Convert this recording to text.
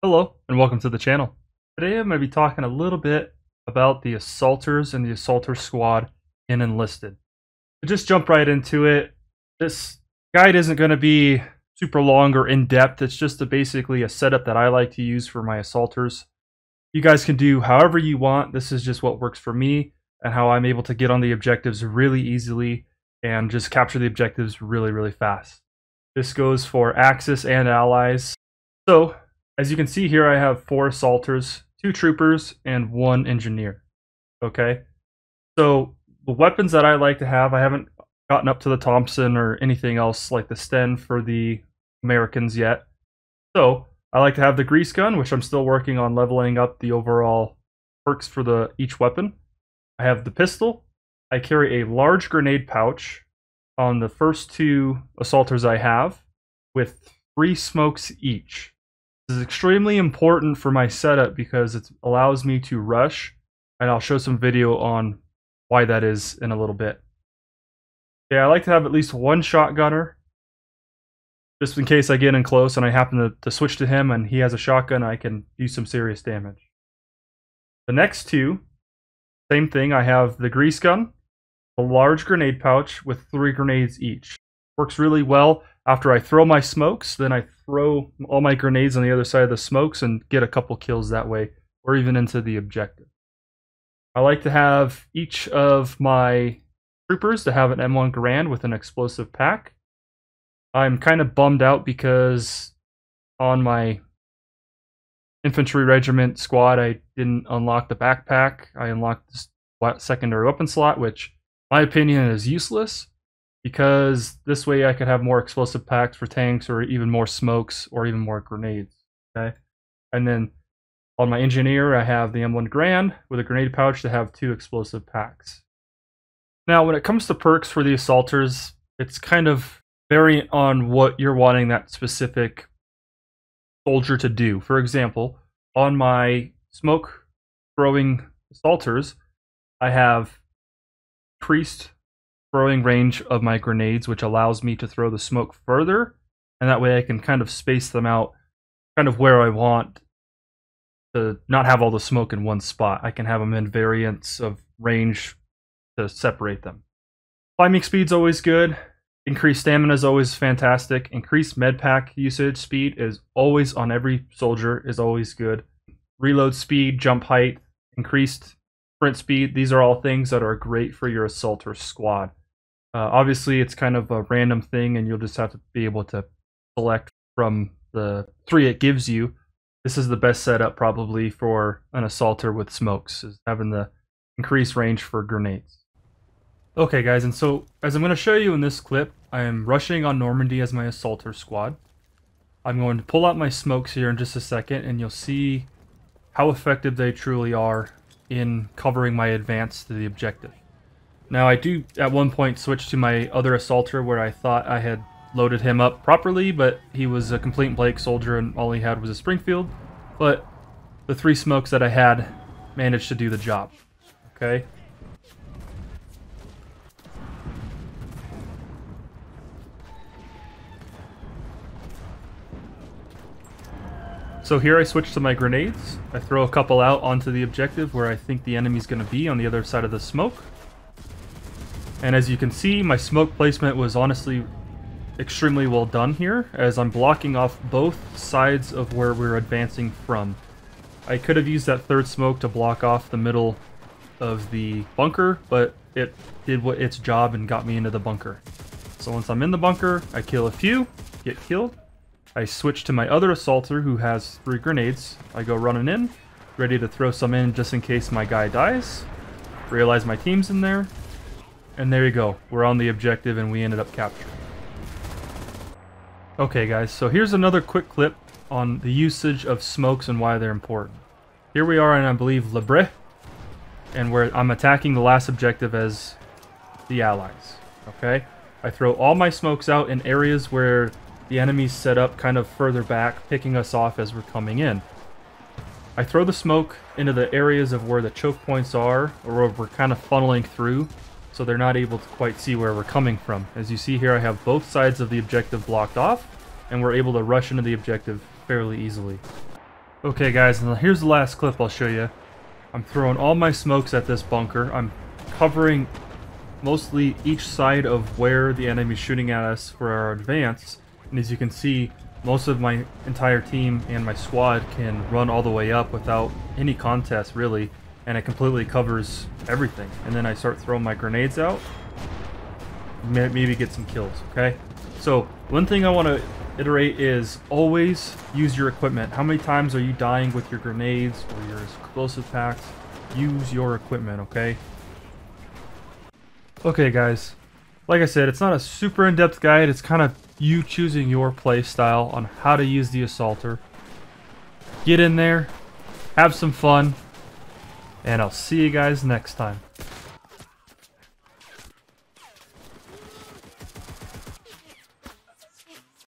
Hello, and welcome to the channel. Today I'm going to be talking a little bit about the Assaulters and the Assaulter Squad in Enlisted. To just jump right into it, this guide isn't going to be super long or in-depth. It's just basically a setup that I like to use for my Assaulters. You guys can do however you want. This is just what works for me and how I'm able to get on the objectives really easily and just capture the objectives really fast. This goes for Axis and Allies. So, as you can see here, I have 4 Assaulters, 2 Troopers, and 1 Engineer. Okay? So, the weapons that I like to have, I haven't gotten up to the Thompson or anything else like the Sten for the Americans yet. So, I like to have the Grease Gun, which I'm still working on leveling up the overall perks for each weapon. I have the pistol. I carry a large grenade pouch on the first 2 Assaulters I have with 3 smokes each. This is extremely important for my setup because it allows me to rush, and I'll show some video on why that is in a little bit. Okay, I like to have at least 1 shotgunner, just in case I get in close and I happen to switch to him and he has a shotgun, I can do some serious damage. The next 2, same thing, I have the Grease Gun, a large grenade pouch with 3 grenades each. Works really well. After I throw my smokes, then I throw all my grenades on the other side of the smokes and get a couple kills that way, or even into the objective. I like to have each of my troopers to have an M1 Garand with an explosive pack. I'm kind of bummed out because on my infantry regiment squad, I didn't unlock the backpack. I unlocked the secondary weapon slot, which, in my opinion, is useless. Because this way I could have more explosive packs for tanks or even more smokes or even more grenades. Okay, and then on my Engineer I have the M1 Garand with a grenade pouch to have 2 explosive packs. Now when it comes to perks for the Assaulters, it's kind of variant on what you're wanting that specific soldier to do. For example, on my smoke throwing Assaulters, I have increased throwing range of my grenades, which allows me to throw the smoke further, and that way I can kind of space them out kind of where I want to not have all the smoke in one spot. I can have them in variants of range to separate them. Climbing speed's always good. Increased stamina is always fantastic. Increased med pack usage speed is always on every soldier is always good. Reload speed, jump height, increased sprint speed, these are all things that are great for your Assaulter squad. Obviously, it's kind of a random thing, and you'll just have to be able to select from the 3 it gives you. This is the best setup probably for an Assaulter with smokes, is having the increased range for grenades. Okay guys, and so as I'm going to show you in this clip, I am rushing on Normandy as my Assaulter squad. I'm going to pull out my smokes here in just a second, and you'll see how effective they truly are in covering my advance to the objective. Now I do at one point switch to my other Assaulter where I thought I had loaded him up properly, but he was a complete blank soldier and all he had was a Springfield. But the 3 smokes that I had managed to do the job. Okay. So here I switch to my grenades. I throw a couple out onto the objective where I think the enemy's going to be on the other side of the smoke. And as you can see, my smoke placement was honestly extremely well done here, as I'm blocking off both sides of where we're advancing from. I could have used that 3rd smoke to block off the middle of the bunker, but it did its job and got me into the bunker. So once I'm in the bunker, I kill a few, get killed. I switch to my other Assaulter who has 3 grenades. I go running in, ready to throw some in just in case my guy dies. Realize my team's in there. And there you go. We're on the objective and we ended up capturing. Okay guys, so here's another quick clip on the usage of smokes and why they're important. Here we are in, I believe, Le Bret, and where I'm attacking the last objective as the Allies. Okay? I throw all my smokes out in areas where the enemy's set up kind of further back, picking us off as we're coming in. I throw the smoke into the areas of where the choke points are, or where we're kind of funneling through, so they're not able to quite see where we're coming from. As you see here, I have both sides of the objective blocked off, and we're able to rush into the objective fairly easily. Okay guys, and here's the last clip I'll show you. I'm throwing all my smokes at this bunker. I'm covering mostly each side of where the enemy's shooting at us for our advance. And as you can see, most of my entire team and my squad can run all the way up without any contest really. And it completely covers everything. And then I start throwing my grenades out. Maybe get some kills, okay? So one thing I want to iterate is always use your equipment. How many times are you dying with your grenades or your explosive packs? Use your equipment, okay? Okay guys, like I said, it's not a super in-depth guide. It's kind of you choosing your play style on how to use the assaulter. Get in there, have some fun, and I'll see you guys next time.